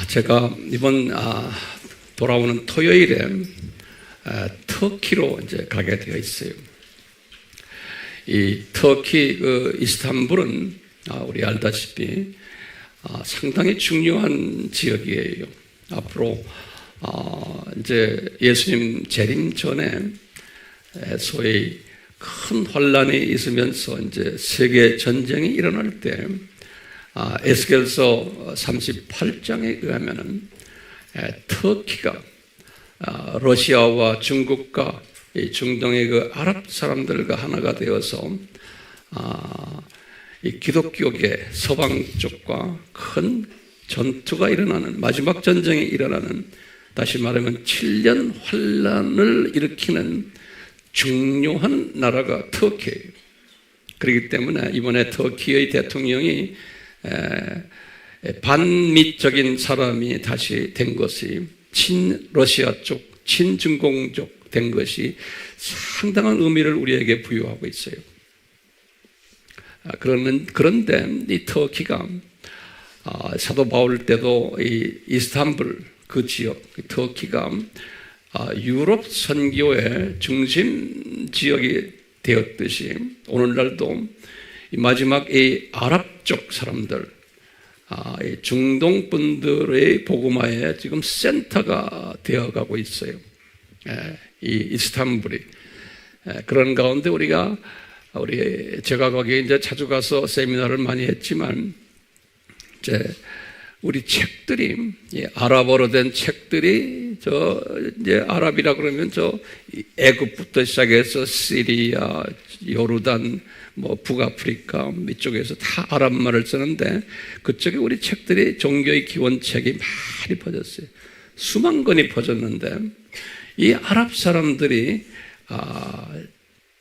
제가 이번 돌아오는 토요일에 터키로 이제 가게 되어 있어요. 이 터키 이스탄불은 우리 알다시피 상당히 중요한 지역이에요. 앞으로 이제 예수님 재림 전에 소위 큰 환란이 있으면서 이제 세계 전쟁이 일어날 때 에스겔서 38장에 의하면은 터키가 러시아와 중국과 이 중동의 그 아랍 사람들과 하나가 되어서 이 기독교계 서방 쪽과 큰 전투가 일어나는, 마지막 전쟁이 일어나는, 다시 말하면 7년 환란을 일으키는 중요한 나라가 터키예요. 그렇기 때문에 이번에 터키의 대통령이 반미적인 사람이 다시 된 것이, 친러시아 쪽, 친중공 쪽 된 것이 상당한 의미를 우리에게 부여하고 있어요. 그런데 이 터키가 사도 바울 때도 이 이스탄불 그 지역, 터키가 유럽 선교의 중심 지역이 되었듯이 오늘날도 마지막 이 아랍 쪽 사람들, 중동 분들의 복음화에 지금 센터가 되어가고 있어요. 이 이스탄불이. 그런 가운데 제가 거기에 이제 자주 가서 세미나를 많이 했지만, 우리 책들이, 아랍어로 된 책들이, 이제 아랍이라 그러면 애굽부터 시작해서 시리아, 요르단, 북아프리카, 이쪽에서 다 아랍말을 쓰는데, 그쪽에 우리 책들이 종교의 기원책이 많이 퍼졌어요. 수만 권이 퍼졌는데, 이 아랍 사람들이,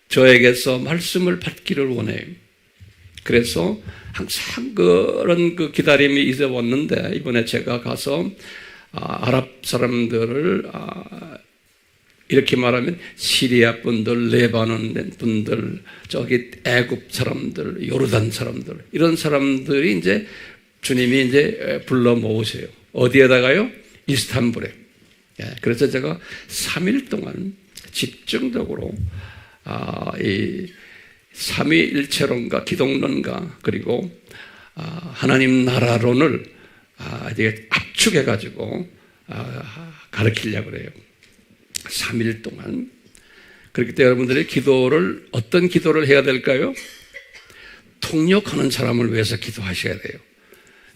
저에게서 말씀을 받기를 원해요. 그래서 항상 그런 기다림이 있어 왔는데, 이번에 제가 가서 아랍 사람들을 이렇게 말하면 시리아 분들, 레바논 분들, 저기 애굽 사람들, 요르단 사람들, 이런 사람들이 이제 주님이 이제 불러 모으세요. 어디에다가요? 이스탄불에. 그래서 제가 3일 동안 집중적으로 이 삼위일체론과 기독론과 그리고 하나님 나라론을 이제 압축해가지고 가르치려고 그래요. 3일 동안. 그렇기 때문에 여러분들이 어떤 기도를 해야 될까요? 통역하는 사람을 위해서 기도하셔야 돼요.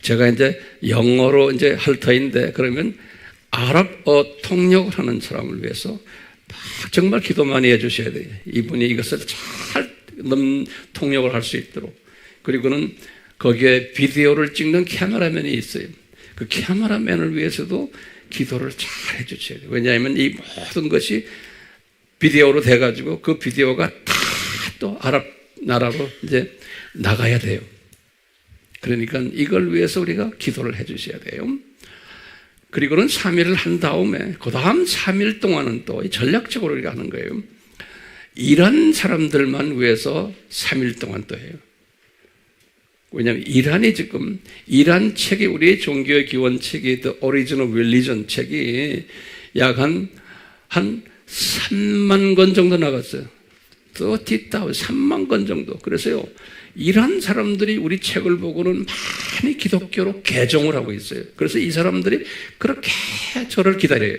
제가 이제 영어로 이제 할 터인데, 그러면 아랍어 통역을 하는 사람을 위해서 정말 기도 많이 해주셔야 돼요. 이분이 이것을 잘 통역을 할 수 있도록. 그리고는 거기에 비디오를 찍는 카메라맨이 있어요. 그 카메라맨을 위해서도 기도를 잘 해주셔야 돼요. 왜냐하면 이 모든 것이 비디오로 돼가지고 그 비디오가 다 또 아랍 나라로 이제 나가야 돼요. 그러니까 이걸 위해서 우리가 기도를 해주셔야 돼요. 그리고는 3일을 한 다음에 그 다음 3일 동안은 또 전략적으로 우리가 하는 거예요. 이란 사람들만 위해서 3일 동안 또 해요. 왜냐하면 이란이 지금, 이란 책이, 우리의 종교의 기원책이 The Origin of Religion 책이 약 한 3만 권 정도 나갔어요. 3만 권 정도. 그래서요, 이란 사람들이 우리 책을 보고는 많이 기독교로 개종을 하고 있어요. 그래서 이 사람들이 그렇게 저를 기다려요.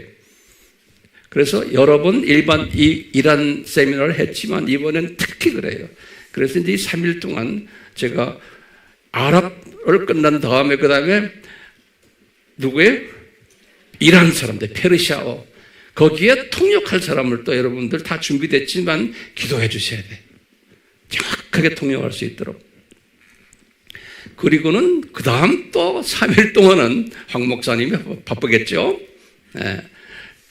그래서 여러 번 이란 세미나를 했지만 이번엔 특히 그래요. 그래서 이제 3일 동안 제가 아랍을 끝난 다음에 그 다음에 누구예요? 이란 사람들, 페르시아어. 거기에 통역할 사람을 또 여러분들 다 준비됐지만 기도해 주셔야 돼. 정확하게 통역할 수 있도록. 그리고는 그 다음 또 3일 동안은 황 목사님이 바쁘겠죠?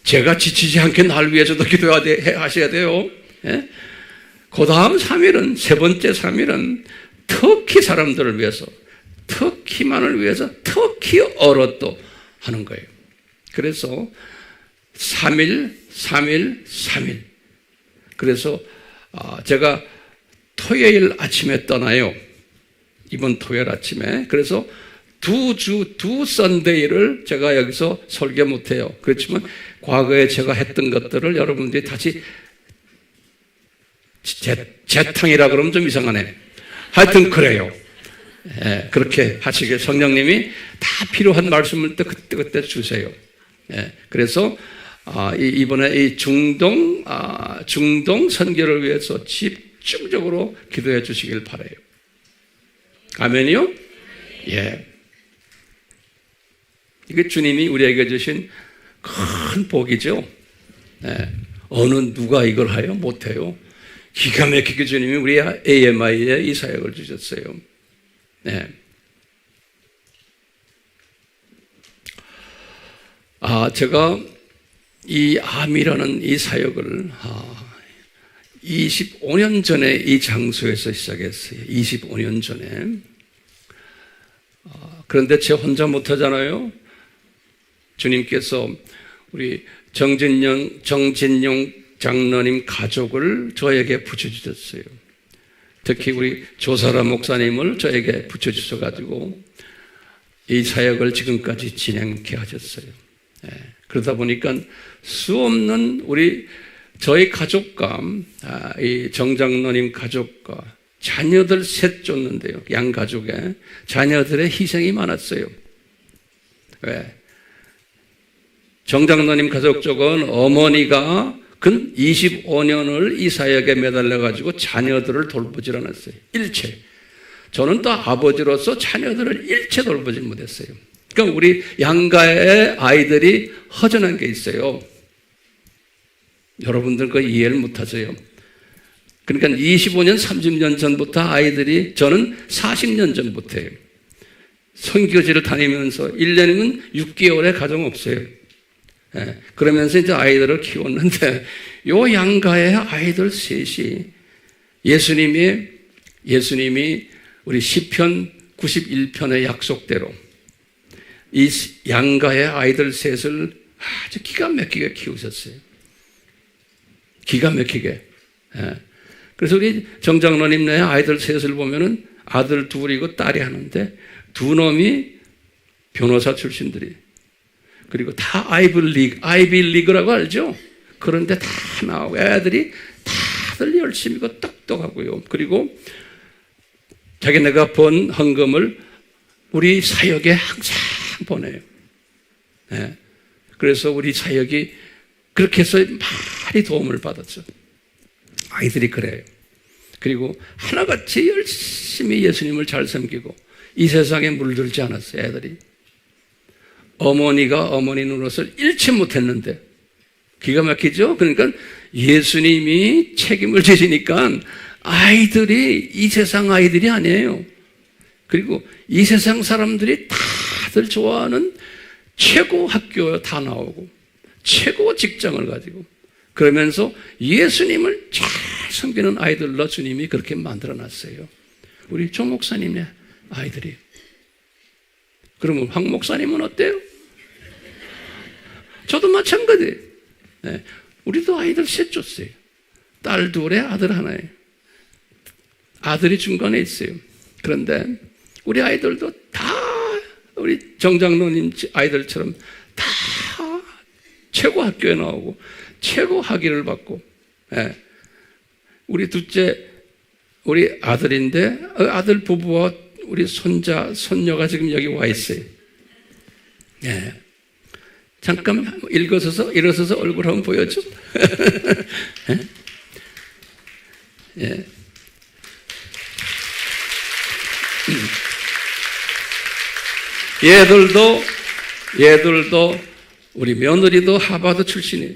제가 지치지 않게 날 위해서도 기도하셔야 돼요. 그 다음 3일은, 세 번째 3일은 터키 사람들을 위해서, 터키만을 위해서 터키어로 또 하는 거예요. 그래서 3일, 3일, 3일. 그래서 제가 토요일 아침에 떠나요. 이번 토요일 아침에. 그래서 두 썬데이를 제가 여기서 설교 못해요. 그렇지만 과거에 제가 했던 것들을 여러분들이 다시 재탕이라 그러면 좀 이상하네. 하여튼 그래요. 예, 그렇게 하시길 성령님이 다 필요한 말씀을 또 그때 주세요. 예, 그래서 이번에 이 중동 선교를 위해서 집중적으로 기도해 주시길 바라요. 아멘이요? 예. 이게 주님이 우리에게 주신 큰 복이죠. 예. 어느 누가 이걸 하여 못해요. 기가 막히게 주님이 우리 AMI에 이 사역을 주셨어요. 네. 제가 이 암이라는 이 사역을 25년 전에 이 장소에서 시작했어요. 25년 전에. 그런데 제 혼자 못하잖아요. 주님께서 우리 정진용 장로님 가족을 저에게 붙여주셨어요. 특히 우리 조사라 목사님을 저에게 붙여주셔가지고 이 사역을 지금까지 진행케 하셨어요. 그러다 보니까 수없는 저희 가족과 이 정장로님 가족과 자녀들 셋 쫓는데요. 양가족에 자녀들의 희생이 많았어요. 왜? 정장로님 가족 쪽은 어머니가 근 25년을 이 사역에 매달려가지고 자녀들을 돌보질 않았어요. 일체. 저는 또 아버지로서 자녀들을 일체 돌보질 못했어요. 그러니까 우리 양가의 아이들이 허전한 게 있어요. 여러분들 그 이해를 못하세요. 그러니까 25년, 30년 전부터 아이들이 저는 40년 전부터예요. 선교지를 다니면서 1년이면 6개월에 가정 없어요. 예, 그러면서 이제 아이들을 키웠는데 요 양가의 아이들 셋이 예수님이 우리 시편 91편의 약속대로 이 양가의 아이들 셋을 아주 기가 막히게 키우셨어요. 기가 막히게. 예. 그래서 우리 정장로님네 아이들 셋을 보면은 아들 둘이고 딸이 하는데 두 놈이 변호사 출신들이. 그리고 다 아이비리그라고 알죠? 그런데 다 나오고 애들이 다들 열심히고 똑똑하고요. 그리고 자기네가 번 헌금을 우리 사역에 항상 보내요. 네. 그래서 우리 사역이 그렇게 해서 많이 도움을 받았죠. 아이들이 그래요. 그리고 하나같이 열심히 예수님을 잘 섬기고 이 세상에 물들지 않았어요. 애들이. 어머니가 어머니 노릇을 잃지 못했는데 기가 막히죠? 그러니까 예수님이 책임을 지시니까 아이들이 이 세상 아이들이 아니에요. 그리고 이 세상 사람들이 다들 좋아하는 최고 학교에 다 나오고 최고 직장을 가지고 그러면서 예수님을 잘 섬기는 아이들로 주님이 그렇게 만들어놨어요. 우리 조 목사님의 아이들이. 그러면 황 목사님은 어때요? 저도 마찬가지예요. 네. 우리도 아이들 셋 줬어요. 딸 둘에 아들 하나에. 아들이 중간에 있어요. 그런데 우리 아이들도 다 우리 정장로님 아이들처럼 다 최고 학교에 나오고 최고 학위를 받고. 네. 우리 둘째 우리 아들인데 아들 부부와 우리 손녀가 지금 여기 와 있어요. 네. 잠깐 일어서서 얼굴 한번 보여줘. 예. 얘들도 우리 며느리도 하버드 출신이에요.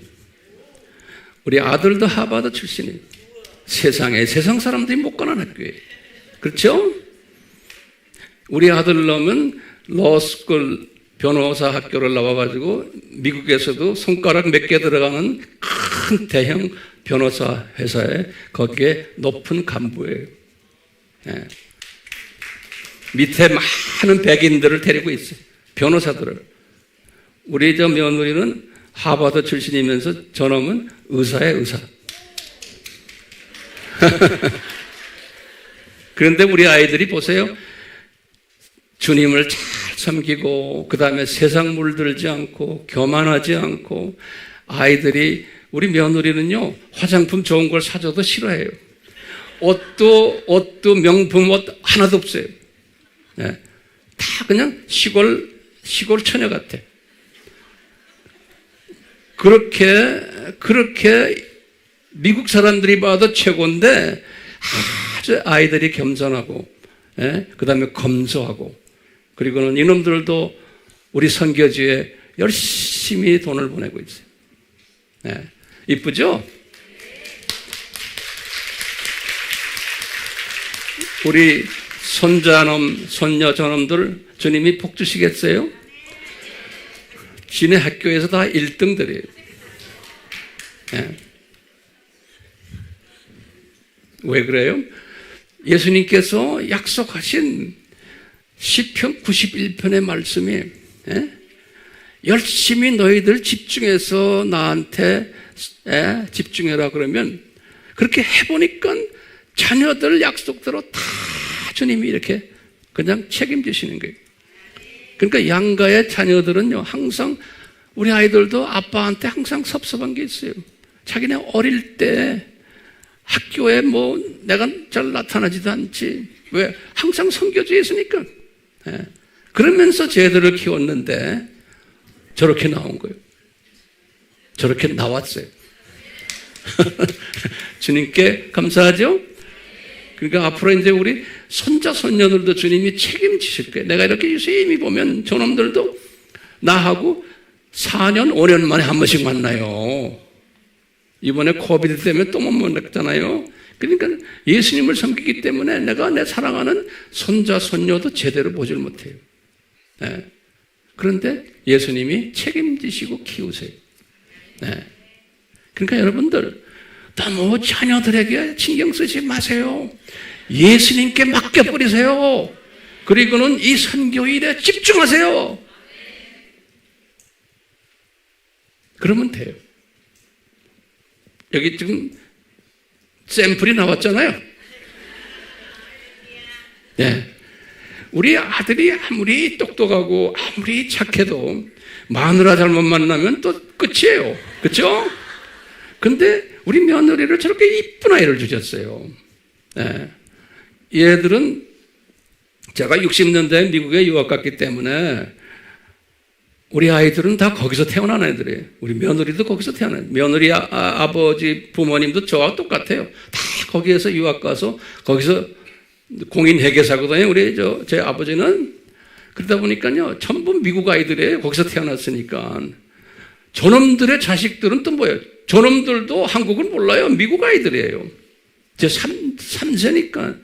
우리 아들도 하버드 출신이에요. 세상 사람들이 못 가는 학교예요. 그렇죠? 우리 아들 놈은 로스쿨 변호사 학교를 나와가지고 미국에서도 손가락 몇 개 들어가는 큰 대형 변호사 회사에 거기에 높은 간부예요. 예. 밑에 많은 백인들을 데리고 있어요. 변호사들을. 우리 저 며느리는 하버드 출신이면서 저놈은 의사예요, 의사. 그런데 우리 아이들이 보세요. 주님을 잘 섬기고, 그 다음에 세상 물들지 않고, 교만하지 않고, 아이들이, 우리 며느리는요, 화장품 좋은 걸 사줘도 싫어해요. 옷도 명품 옷 하나도 없어요. 네. 다 그냥 시골 처녀 같아. 그렇게 미국 사람들이 봐도 최고인데 아주 아이들이 겸손하고, 예? 그 다음에 검소하고, 그리고는 이놈들도 우리 선교지에 열심히 돈을 보내고 있어요. 예. 이쁘죠? 우리 손자놈, 손녀 저놈들 주님이 복 주시겠어요? 지네 학교에서 다 1등들이에요. 예. 왜 그래요? 예수님께서 약속하신 시편 91편의 말씀이, 예? 열심히 너희들 집중해서 나한테 집중해라 그러면 그렇게 해보니까 자녀들 약속대로 다 주님이 이렇게 그냥 책임지시는 거예요. 그러니까 양가의 자녀들은요, 항상 우리 아이들도 아빠한테 항상 섭섭한 게 있어요. 자기네 어릴 때 학교에 뭐 내가 잘 나타나지도 않지. 왜? 항상 선교지에 있으니까. 예. 그러면서 쟤들을 키웠는데 저렇게 나온 거예요. 저렇게 나왔어요. 주님께 감사하죠? 그러니까 앞으로 이제 우리 손자, 손녀들도 주님이 책임지실 거예요. 내가 이렇게 유심히 보면 저놈들도 나하고 4년, 5년 만에 한 번씩 만나요. 이번에 코비드 때문에 또 못 만났잖아요. 그러니까 예수님을 섬기기 때문에 내가 내 사랑하는 손자, 손녀도 제대로 보질 못해요. 네. 그런데 예수님이 책임지시고 키우세요. 네. 그러니까 여러분들 너무 자녀들에게 신경 쓰지 마세요. 예수님께 맡겨버리세요. 그리고는 이 선교 일에 집중하세요. 그러면 돼요. 여기 지금 샘플이 나왔잖아요. 네. 우리 아들이 아무리 똑똑하고 아무리 착해도 마누라 잘못 만나면 또 끝이에요. 그렇죠? 근데 우리 며느리를 저렇게 이쁜 아이를 주셨어요. 네. 얘들은 제가 60년대에 미국에 유학 갔기 때문에 우리 아이들은 다 거기서 태어난 애들이에요. 우리 며느리도 거기서 태어난, 며느리 아버지 부모님도 저와 똑같아요. 다 거기에서 유학 가서 거기서 공인 회계사거든요. 우리 제 아버지는. 그러다 보니까요, 전부 미국 아이들이에요. 거기서 태어났으니까. 저놈들의 자식들은 또 뭐예요? 저놈들도 한국을 몰라요. 미국 아이들이에요. 제 3세니까.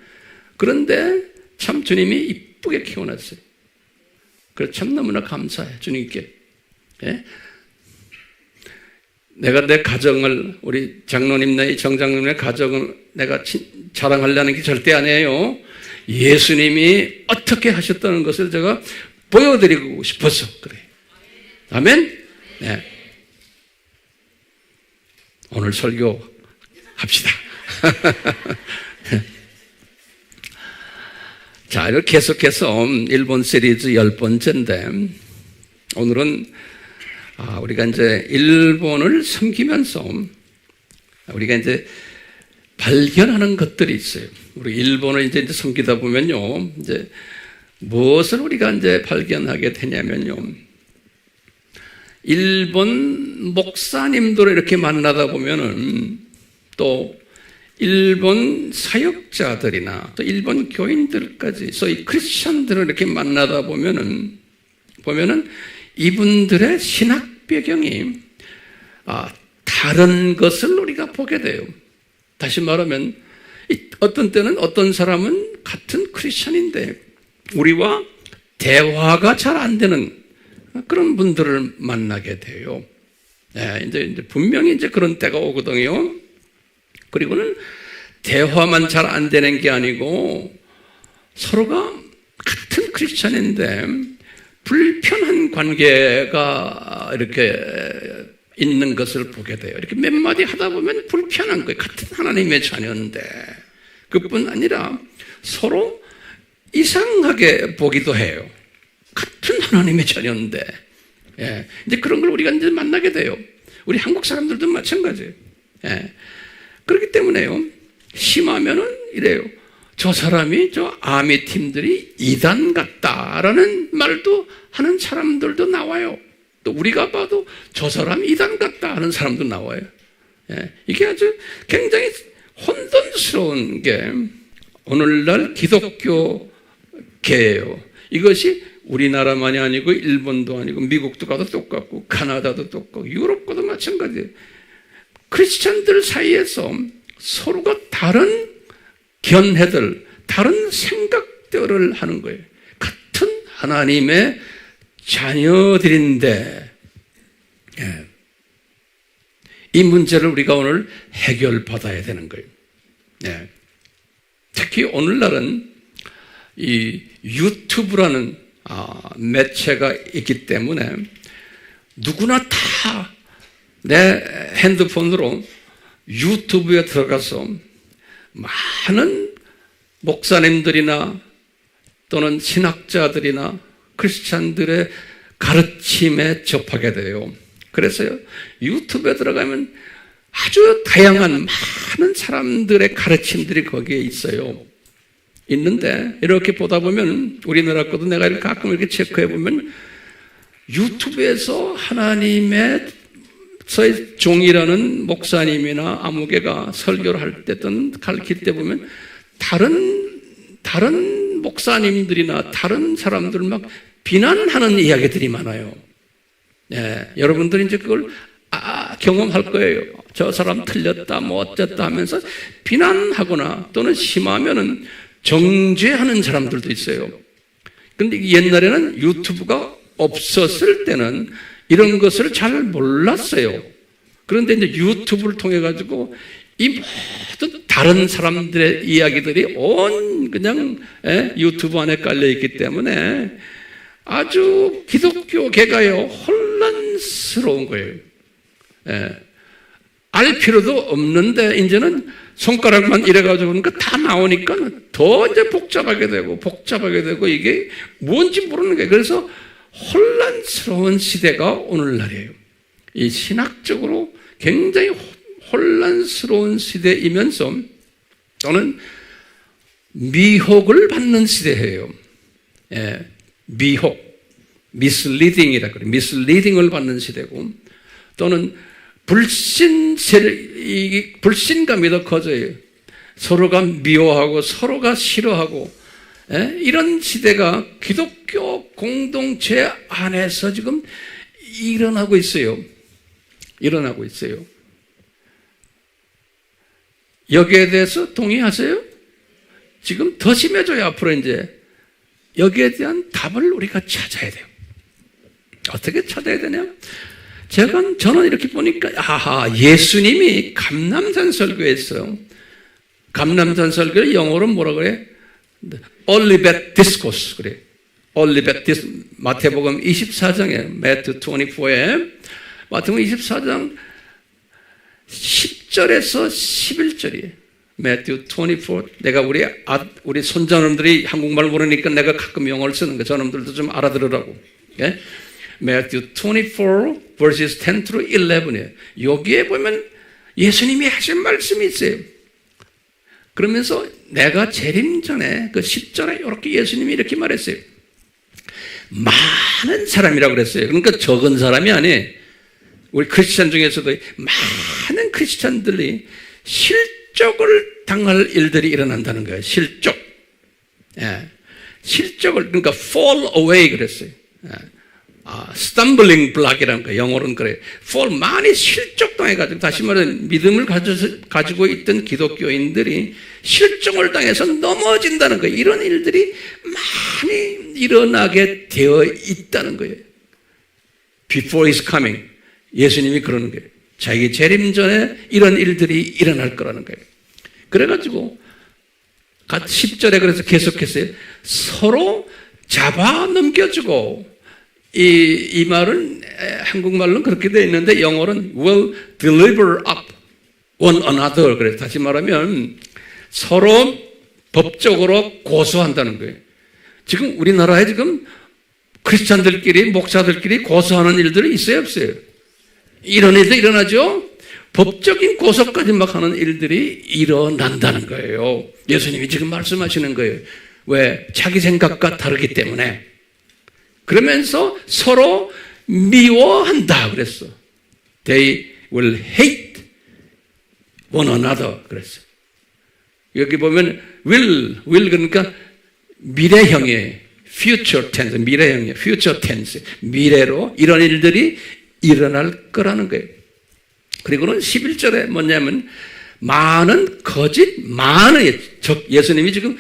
그런데 참 주님이 이쁘게 키워놨어요. 그래서 참 너무나 감사해, 주님께. 예? 내가 내 가정을, 우리 장로님네, 정장로님의 가정을 내가 자랑하려는 게 절대 아니에요. 예수님이 어떻게 하셨다는 것을 제가 보여드리고 싶어서 그래요. 아멘? 네. 오늘 설교 합시다. 자, 이렇게 계속해서 일본 시리즈 10번째인데, 오늘은 우리가 이제 일본을 섬기면서 우리가 이제 발견하는 것들이 있어요. 우리 일본을 이제 섬기다 보면요, 이제 무엇을 우리가 이제 발견하게 되냐면요, 일본 목사님들을 이렇게 만나다 보면은 또 일본 사역자들이나 또 일본 교인들까지 소위 크리스천들을 이렇게 만나다 보면은 이분들의 신학 배경이 다른 것을 우리가 보게 돼요. 다시 말하면 어떤 때는 어떤 사람은 같은 크리스천인데 우리와 대화가 잘 안 되는 그런 분들을 만나게 돼요. 네, 이제 분명히 이제 그런 때가 오거든요. 그리고는 대화만 잘 안 되는 게 아니고 서로가 같은 크리스천인데 불편한 관계가 이렇게 있는 것을 보게 돼요. 이렇게 몇 마디 하다 보면 불편한 거예요. 같은 하나님의 자녀인데. 그뿐 아니라 서로 이상하게 보기도 해요. 같은 하나님의 자녀인데, 예. 이제 그런 걸 우리가 이제 만나게 돼요. 우리 한국 사람들도 마찬가지예요. 예. 그렇기 때문에요, 심하면은 이래요. 저 사람이, 저 아미 팀들이 이단 같다라는 말도 하는 사람들도 나와요. 또 우리가 봐도 저 사람이 이단 같다 하는 사람도 나와요. 예. 이게 아주 굉장히 혼돈스러운 게 오늘날 기독교계예요. 이것이 우리나라만이 아니고 일본도 아니고 미국도 가도 똑같고 카나다도 똑같고 유럽과도 마찬가지예요. 크리스찬들 사이에서 서로가 다른 견해들, 다른 생각들을 하는 거예요. 같은 하나님의 자녀들인데, 예. 이 문제를 우리가 오늘 해결받아야 되는 거예요. 예. 특히 오늘날은 이 유튜브라는 매체가 있기 때문에 누구나 다 내 핸드폰으로 유튜브에 들어가서 많은 목사님들이나 또는 신학자들이나 크리스찬들의 가르침에 접하게 돼요. 그래서요, 유튜브에 들어가면 아주 다양한 많은 사람들의 가르침들이 거기에 있어요. 있는데 이렇게 보다 보면 우리나라 것도 내가 이렇게 가끔 이렇게 체크해 보면 유튜브에서 하나님의 서의 종이라는 목사님이나 아무개가 설교를 할 때 또는 가르칠 때 보면 다른 목사님들이나 다른 사람들 막 비난하는 이야기들이 많아요. 예, 여러분들이 이제 그걸 경험할 거예요. 저 사람 틀렸다, 뭐 어쨌다 하면서 비난하거나 또는 심하면은 정죄하는 사람들도 있어요. 근데 옛날에는 유튜브가 없었을 때는 이런 것을 잘 몰랐어요. 그런데 이제 유튜브를 통해 가지고 이 모든 다른 사람들의 이야기들이 그냥 유튜브 안에 깔려 있기 때문에 아주 기독교계가요 혼란스러운 거예요. 예. 알 필요도 없는데 이제는 손가락만 이래가지고 그러니까 다 나오니까 더 이제 복잡하게 되고 이게 뭔지 모르는 거예요. 그래서 혼란스러운 시대가 오늘날이에요. 이 신학적으로 굉장히 혼란스러운 시대이면서 또는 미혹을 받는 시대예요. 예, 미혹, misleading이라 그래요. misleading을 받는 시대고 또는 불신감이 더 커져요. 서로가 미워하고 서로가 싫어하고 이런 시대가 기독교 공동체 안에서 지금 일어나고 있어요. 여기에 대해서 동의하세요? 지금 더 심해져요. 앞으로 이제 여기에 대한 답을 우리가 찾아야 돼요. 어떻게 찾아야 되냐? 저는 이렇게 보니까 예수님이 감람산 설교했어요. 감람산 설교를 영어로 뭐라 그래? Olivet Discourse 그래. Olivet Discourse. 마태복음 24장에 Matthew 24에 마태복음 24장 10절에서 11절이에요. Matthew 24. 내가 우리 손자놈들이 한국말 모르니까 내가 가끔 영어를 쓰는 거 저놈들도 좀 알아들으라고. 예? Matthew 24 verses 10 through 11이에요. 여기에 보면 예수님이 하신 말씀이 있어요. 그러면서 내가 재림 전에 그 10절에 이렇게 예수님이 이렇게 말했어요. 많은 사람이라고 그랬어요. 그러니까 적은 사람이 아니에요. 우리 크리스찬 중에서도 많은 크리스찬들이 실족을 당할 일들이 일어난다는 거예요. 실족. 예. 실족을, 그러니까 fall away 그랬어요. 예. stumbling block이라는 거예요. 영어로는 그래요. fall, 많이 실족당해가지고, 다시 말하면 믿음을 가지고 있던 기독교인들이 실종을 당해서 넘어진다는 거예요. 이런 일들이 많이 일어나게 되어 있다는 거예요. Before His coming. 예수님이 그러는 거예요. 자기 재림 전에 이런 일들이 일어날 거라는 거예요. 그래가지고 10절에 그래서 계속했어요. 서로 잡아 넘겨주고 이 말은 한국말로는 그렇게 되어 있는데 영어로는 will deliver up one another. 그래서 다시 말하면 서로 법적으로 고소한다는 거예요. 지금 우리나라에 지금 크리스찬들끼리, 목사들끼리 고소하는 일들이 있어요, 없어요? 이런 일도 일어나죠? 법적인 고소까지 막 하는 일들이 일어난다는 거예요. 예수님이 지금 말씀하시는 거예요. 왜? 자기 생각과 다르기 때문에. 그러면서 서로 미워한다 그랬어. They will hate one another 그랬어요. 여기 보면 will 그러니까 미래형이에요. future tense, 미래형이에요. future tense. 미래로 이런 일들이 일어날 거라는 거예요. 그리고는 11절에 뭐냐면 많은 예수님이 지금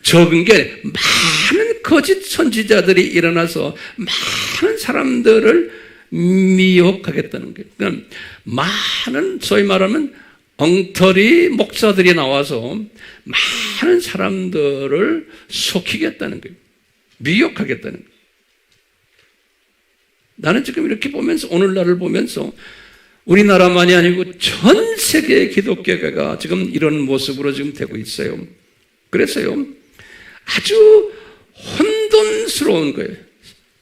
적은 게 많은 거짓 선지자들이 일어나서 많은 사람들을 미혹하겠다는 거예요. 그러니까 많은 소위 말하면 엉터리 목사들이 나와서 많은 사람들을 속이겠다는 거예요. 미혹하겠다는 거예요. 나는 지금 이렇게 보면서 오늘날을 보면서 우리나라만이 아니고 전 세계의 기독교가 지금 이런 모습으로 지금 되고 있어요. 그래서요 아주 혼돈스러운 거예요.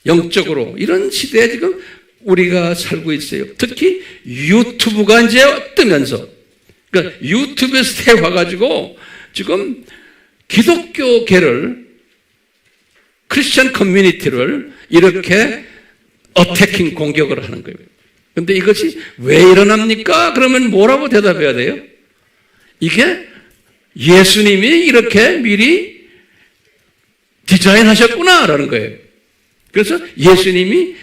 영적으로 이런 시대에 지금 우리가 살고 있어요. 특히 유튜브가 이제 뜨면서 그러니까 유튜브에서 태워가지고 지금 기독교계를 크리스천 커뮤니티를 이렇게 어태킹 공격을 하는 거예요. 그런데 이것이 왜 일어납니까? 그러면 뭐라고 대답해야 돼요? 이게 예수님이 이렇게 미리 디자인하셨구나라는 거예요. 그래서 예수님이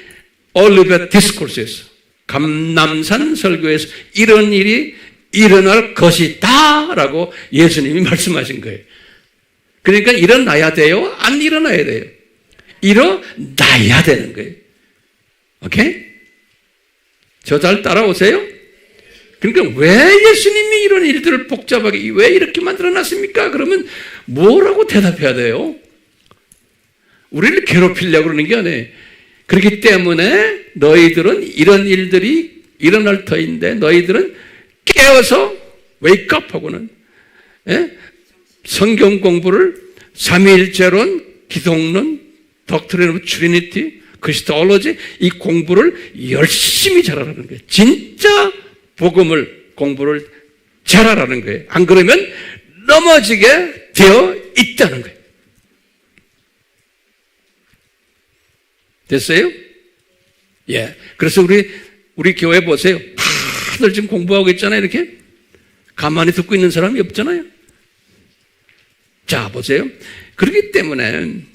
올리벳 디스코스에서 감람산 설교에서 이런 일이 일어날 것이다 라고 예수님이 말씀하신 거예요. 그러니까 일어나야 돼요? 안 일어나야 돼요? 일어나야 되는 거예요. 오케이? 저 잘 따라오세요? 그러니까 왜 예수님이 이런 일들을 복잡하게 왜 이렇게 만들어놨습니까? 그러면 뭐라고 대답해야 돼요? 우리를 괴롭히려고 그러는 게 아니에요. 그렇기 때문에 너희들은 이런 일들이 일어날 터인데 너희들은 깨어서 웨이크업하고는 성경 공부를 삼위일체론, 기독론, doctrine of Trinity, 크리스토로지 이 공부를 열심히 잘하라는 거예요. 진짜 복음을 공부를 잘하라는 거예요. 안 그러면 넘어지게 되어 있다는 거예요. 됐어요? 예. 그래서 우리 교회 보세요. 다들 지금 공부하고 있잖아요. 이렇게 가만히 듣고 있는 사람이 없잖아요. 자, 보세요. 그렇기 때문에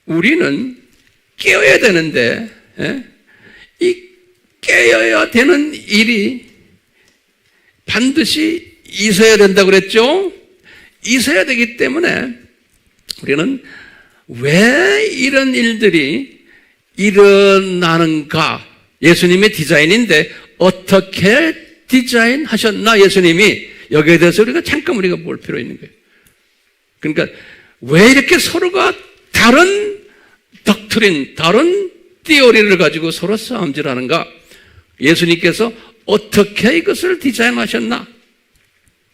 우리는 깨어야 되는데, 이 깨어야 되는 일이 반드시 있어야 된다고 그랬죠? 있어야 되기 때문에 우리는 왜 이런 일들이 일어나는가? 예수님의 디자인인데 어떻게 디자인하셨나? 예수님이 여기에 대해서 우리가 볼 필요 있는 거예요. 그러니까 왜 이렇게 서로가 다른 덕트린, 다른 티오리를 가지고 서로 싸움질하는가? 예수님께서 어떻게 이것을 디자인하셨나?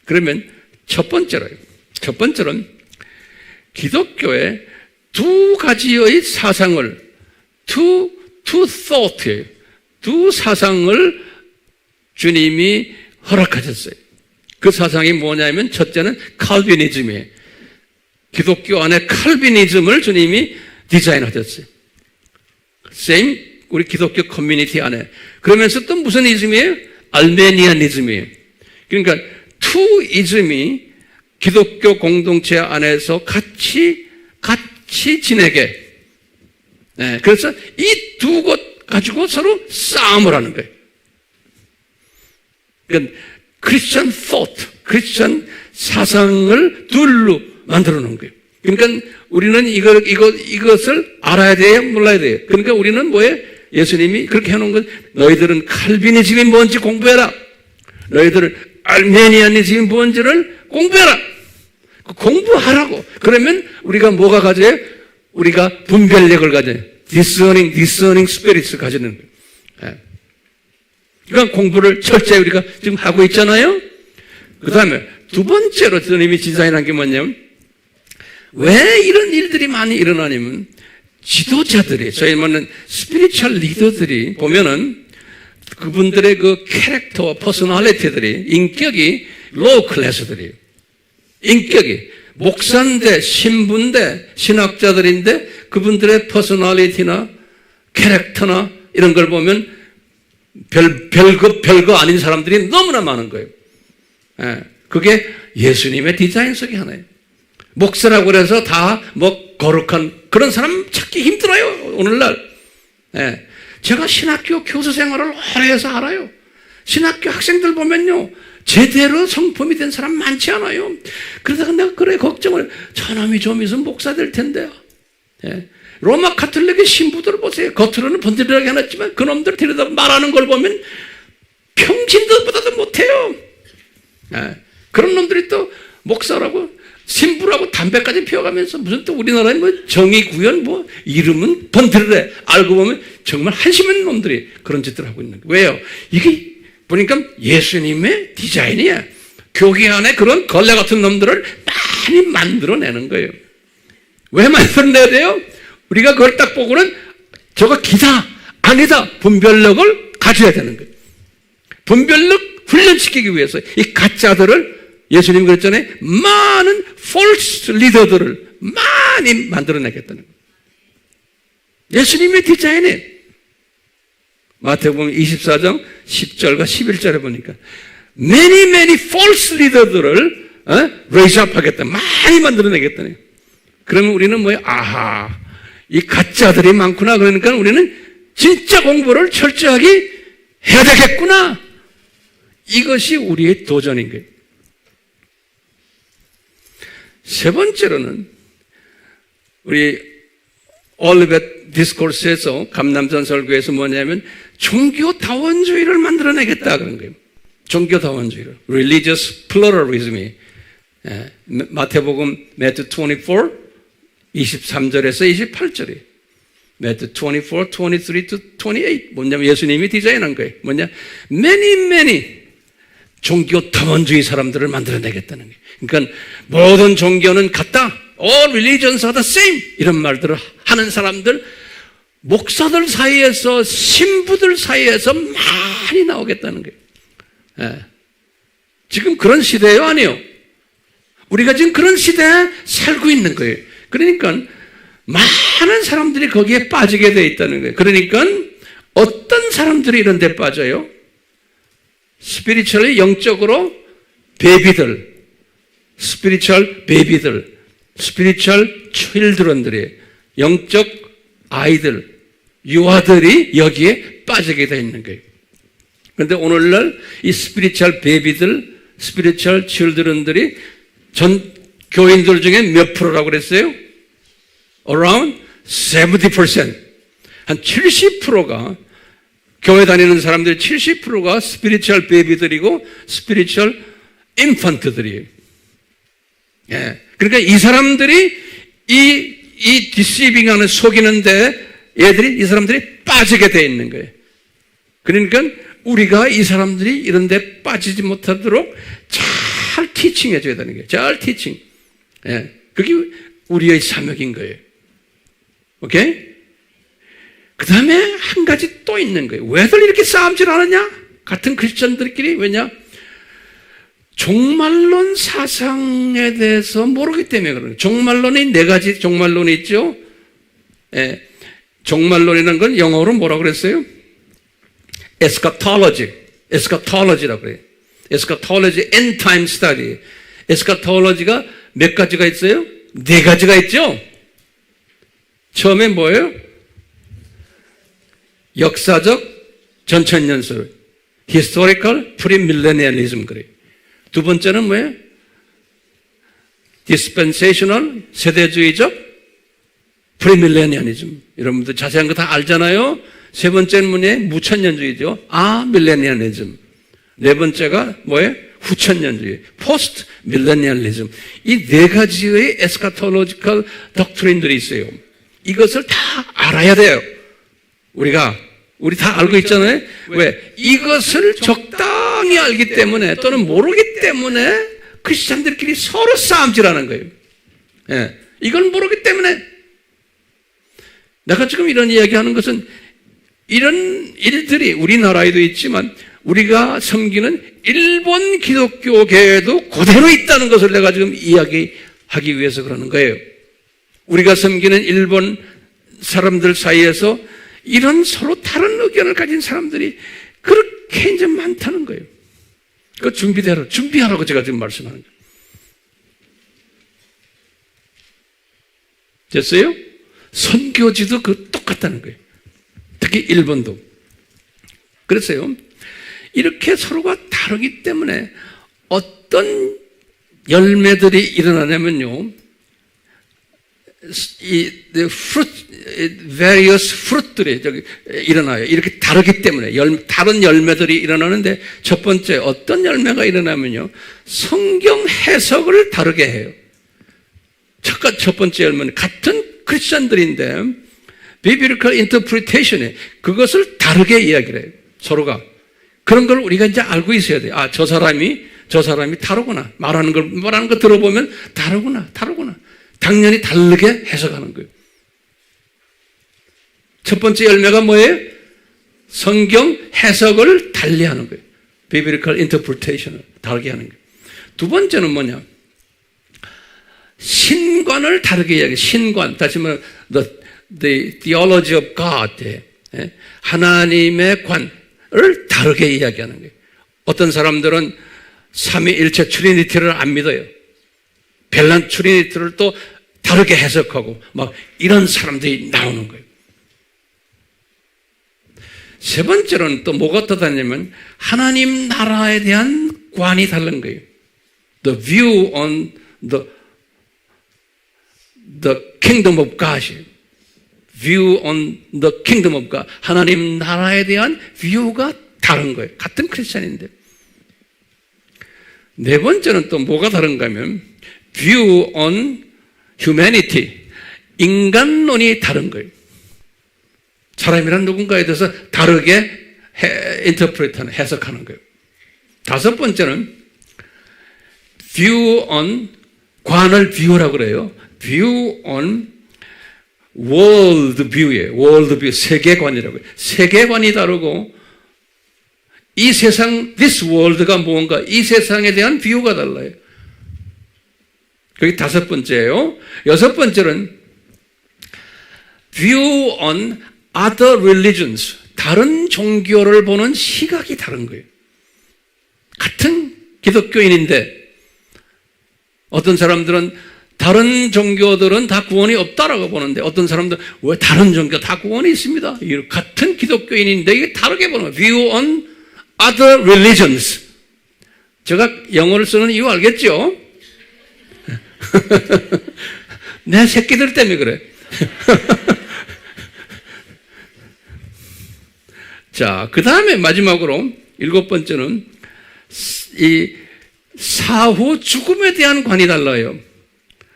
그러면 첫 번째로는 기독교의 두 가지의 사상을 two thought예요. 두 사상을 주님이 허락하셨어요. 그 사상이 뭐냐면 첫째는 칼비니즘이에요. 기독교 안에 칼비니즘을 주님이 디자인하셨어요. same 우리 기독교 커뮤니티 안에. 그러면서 또 무슨 이즘이에요? 알메니아니즘이에요. 그러니까 투이즘이 기독교 공동체 안에서 같이 지내게. 네, 그래서 이 두 것 가지고 서로 싸움을 하는 거예요. 그러니까 크리스천 thought, 크리스천 사상을 둘로 만들어 놓은 거예요. 그러니까 우리는 이것을 알아야 돼요? 몰라야 돼요? 그러니까 우리는 뭐예요? 예수님이 그렇게 해놓은 건 너희들은 칼비니즘이 뭔지 공부해라. 너희들은 알메니아니즘이 뭔지를 공부해라. 공부하라고. 그러면 우리가 뭐가 가져요? 우리가 분별력을 가져요. discerning spirits 가지는 거예요. 그러니까 공부를 철저히 우리가 지금 하고 있잖아요. 그 다음에 두 번째로 주님이 디자인한 게 뭐냐면 왜 이런 일들이 많이 일어나냐면 지도자들이, 저희 말하는 스피리추얼 리더들이 보면은 그분들의 그 캐릭터와 퍼스널리티들이, 인격이 로우 클래스들이에요. 인격이 목사인데, 신부인데, 신학자들인데 그분들의 퍼스널리티나 캐릭터나 이런 걸 보면 별거 아닌 사람들이 너무나 많은 거예요. 예, 그게 예수님의 디자인 속의 하나예요. 목사라고 그래서 다 뭐 거룩한 그런 사람 찾기 힘들어요, 오늘날. 예, 제가 신학교 교수 생활을 오래 해서 알아요. 신학교 학생들 보면요, 제대로 성품이 된 사람 많지 않아요. 그러다가 내가 그래 걱정을, 저놈이 좀 있으면 목사 될 텐데. 예. 로마 가톨릭의 신부들을 보세요. 겉으로는 번들하게 해놨지만 그놈들 데려다 말하는 걸 보면 평신도보다도 못해요. 예. 그런 놈들이 또 목사라고 신부라고 담배까지 피워가면서 무슨 또 우리나라에 뭐 정의구현 뭐 이름은 번들해. 알고 보면 정말 한심한 놈들이 그런 짓들을 하고 있는 거예요. 왜요? 이게 보니까 예수님의 디자인이야. 교회 안에 그런 걸레 같은 놈들을 많이 만들어내는 거예요. 왜 만들어내야 돼요? 우리가 그걸 딱 보고는 저거 기다, 아니다 분별력을 가져야 되는 거예요. 분별력 훈련시키기 위해서 이 가짜들을, 예수님 그랬잖아요, 많은 false 리더들을 많이 만들어내겠다는 거예요. 예수님의 디자인이 마태복음 24장 10절과 11절에 보니까 many false 리더들을 raise up 하겠다, 많이 만들어내겠다네요. 그러면 우리는 뭐예요? 아하, 이 가짜들이 많구나. 그러니까 우리는 진짜 공부를 철저하게 해야 되겠구나. 이것이 우리의 도전인 거예요. 세 번째로는 우리 올리벳 디스코스에서 감남산 설교에서 뭐냐면 종교다원주의를 만들어내겠다 그런 거예요. 종교다원주의를. Religious pluralism이. 예, 마태복음 Matthew 24 23절에서 28절이에요. Matthew 24, 23 to 28. 뭐냐면 예수님이 디자인한 거예요. 뭐냐? many 종교다원주의 사람들을 만들어내겠다는 거예요. 그러니까 모든 종교는 같다. All religions are the same. 이런 말들을 하는 사람들, 목사들 사이에서, 신부들 사이에서 많이 나오겠다는 거예요. 예. 지금 그런 시대예요, 아니요? 우리가 지금 그런 시대에 살고 있는 거예요. 그러니까 많은 사람들이 거기에 빠지게 되어 있다는 거예요. 그러니까 어떤 사람들이 이런 데 빠져요? 스피리추얼리 영적으로 베이비들, 스피리추얼 칠드런들이, 영적 아이들, 유아들이 여기에 빠지게 되어 있는 거예요. 그런데 오늘날 이 스피리추얼 베이비들, 스피리추얼 칠드런들이 전 교인들 중에 몇 프로라고 그랬어요? Around 70%. 한 70%가, 교회 다니는 사람들 70%가 스피리추얼 베이비들이고 스피리추얼 인펀트들이에요. 예. 그러니까 이 사람들이 이 디시빙하는, 속이는데 얘들이, 이 사람들이 빠지게 돼 있는 거예요. 그러니까 우리가 이 사람들이 이런 데 빠지지 못하도록 잘 티칭해 줘야 되는 거예요. 잘 티칭. 예. 그게 우리의 사명인 거예요. 오케이? 그 다음에 한 가지 또 있는 거예요. 왜들 이렇게 싸움질 하느냐? 같은 크리스천들끼리. 왜냐? 종말론 사상에 대해서 모르기 때문에 그런 거예요. 종말론이 네 가지 종말론이 있죠. 예. 종말론이라는 건 영어로 뭐라고 그랬어요? 에스카톨로지라고 그래요. 에스카톨로지, end time study. 에스카톨로지가 몇 가지가 있어요? 네 가지가 있죠? 처음에 뭐예요? 역사적 전천년설, historical premillennialism 그래요. 두 번째는 뭐예요? dispensational, 세대주의적 premillennialism. 여러분들 자세한 거 다 알잖아요. 세 번째는 뭐예요? 무천년주의죠. 밀레니얼리즘. 네 번째가 뭐예요? 후천년주의, post millennialism. 이 네 가지의 에스카톨로지컬 덕트린들이 있어요. 이것을 다 알아야 돼요. 우리 다 알고 있잖아요. 왜? 이것을 적당히 알기 때문에, 또는 모르기 때문에 크리스찬들끼리 서로 싸움질하는 거예요. 예. 이걸 모르기 때문에 내가 지금 이런 이야기하는 것은 이런 일들이 우리나라에도 있지만 우리가 섬기는 일본 기독교계에도 그대로 있다는 것을 내가 지금 이야기하기 위해서 그러는 거예요. 우리가 섬기는 일본 사람들 사이에서 이런 서로 다른 의견을 가진 사람들이 그렇게 이제 많다는 거예요. 그 준비하라고 제가 지금 말씀하는 거예요. 됐어요? 선교지도 그 똑같다는 거예요. 특히 일본도. 그랬어요. 이렇게 서로가 다르기 때문에 어떤 열매들이 일어나냐면요. various fruit들이 일어나요. 이렇게 다르기 때문에 다른 열매들이 일어나는데 첫 번째 어떤 열매가 일어나면요. 성경 해석을 다르게 해요. 첫 번째 열매는 같은 크리스천들인데 biblical interpretation에 그것을 다르게 이야기를 해요. 서로가. 그런 걸 우리가 이제 알고 있어야 돼요. 아, 저 사람이 다르구나. 말하는 거 들어보면 다르구나. 당연히 다르게 해석하는 거예요. 첫 번째 열매가 뭐예요? 성경 해석을 달리하는 거예요. biblical interpretation을 다르게 하는 거예요. 두 번째는 뭐냐? 신관을 다르게 이야기해요. 신관. 다시 말하면 the theology of God. 하나님의 관을 다르게 이야기하는 거예요. 어떤 사람들은 삼위일체 트리니티를 안 믿어요. 벨란 트리니티를 또 다르게 해석하고 막 이런 사람들이 나오는 거예요. 세 번째로는 또 뭐가 떠다니냐면 하나님 나라에 대한 관이 다른 거예요. The view on the kingdom of God. view on the kingdom of God. 하나님 나라에 대한 뷰가 다른 거예요. 같은 크리스찬인데. 네 번째는 또 뭐가 다른가 하면 view on humanity. 인간론이 다른 거예요. 사람이란 누군가에 대해서 다르게 인터프레이트하는, 해석하는 거예요. 다섯 번째는 view on, 관을 view라고 그래요. view on world view예요. world view, 세계관이라고 해요. 세계관이 다르고 이 세상, this world가 뭔가, 이 세상에 대한 view가 달라요. 그게 다섯 번째예요. 여섯 번째는 view on other religions. 다른 종교를 보는 시각이 다른 거예요. 같은 기독교인인데 어떤 사람들은 다른 종교들은 다 구원이 없다라고 보는데 어떤 사람들은 왜 다른 종교 다 구원이 있습니다. 같은 기독교인인데 이게 다르게 보는 거예요. view on other religions. 제가 영어를 쓰는 이유 알겠죠? 내 새끼들 때문에 그래. 자, 그 다음에 마지막으로 일곱 번째는 이 사후 죽음에 대한 관이 달라요.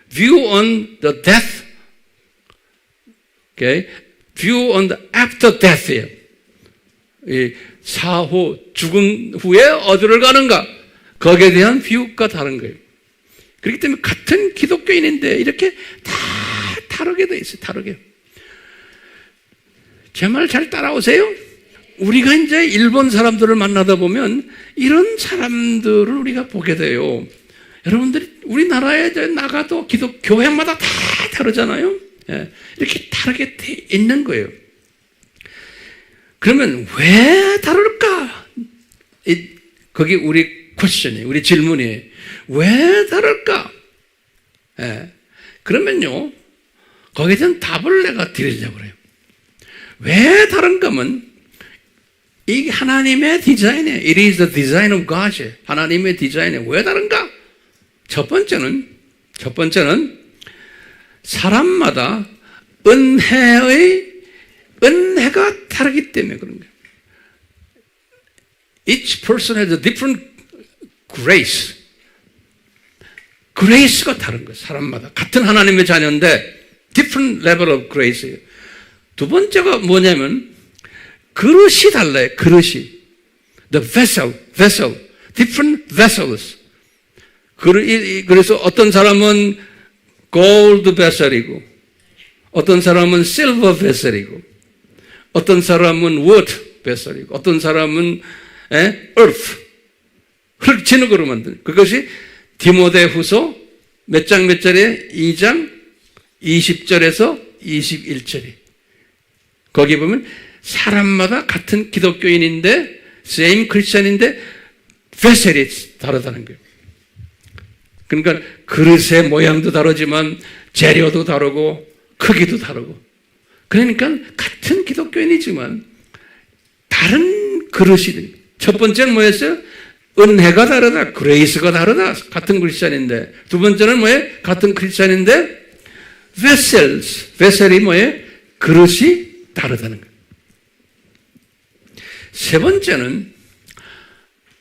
View on the death. Okay? View on the after death예요. 이 사후 죽음 후에 어디를 가는가? 거기에 대한 뷰가 다른 거예요. 그렇기 때문에 같은 기독교인인데 이렇게 다 다르게 돼 있어요. 다르게. 제 말 잘 따라오세요? 우리가 이제 일본 사람들을 만나다 보면 이런 사람들을 우리가 보게 돼요. 여러분들이 우리나라에 나가도 교회마다 다 다르잖아요. 이렇게 다르게 돼 있는 거예요. 그러면 왜 다를까? 거기 우리 퀘스천이, 우리 질문이 왜 다를까? 그러면요, 거기에 대한 답을 내가 드리려고 그래요. 왜 다른가 하면 이게 하나님의 디자인이에요. It is the design of God. 하나님의 디자인이에요. 왜 다른가? 첫 번째는 사람마다 은혜가 다르기 때문에 그런 거예요. Each person has a different grace. 그레이스가 다른 거예요. 사람마다. 같은 하나님의 자녀인데 different level of grace예요. 두 번째가 뭐냐면 그릇이 달라요. 그릇이. The vessel. Different vessels. 그래서 어떤 사람은 골드 베셀이고, 어떤 사람은 실버 베셀이고, 어떤 사람은 워터 베셀이고, 어떤 사람은 earth, 흙 진흙으로 만든. 그것이 디모데후서 몇 장 몇 절에 2장 20절에서 21절이. 거기 보면 사람마다 같은 기독교인인데, same 크리스천인데 베셀이 다르다는 거예요. 그러니까 그릇의 모양도 다르지만 재료도 다르고 크기도 다르고. 그러니까 같은 기독교인이지만 다른 그릇이. 첫 번째는 뭐였어요? 은혜가 다르다. 그레이스가 다르다. 같은 크리스천인데. 두 번째는 뭐예요? 같은 크리스천인데 베셀이 뭐예요? 그릇이 다르다는 거예요. 세 번째는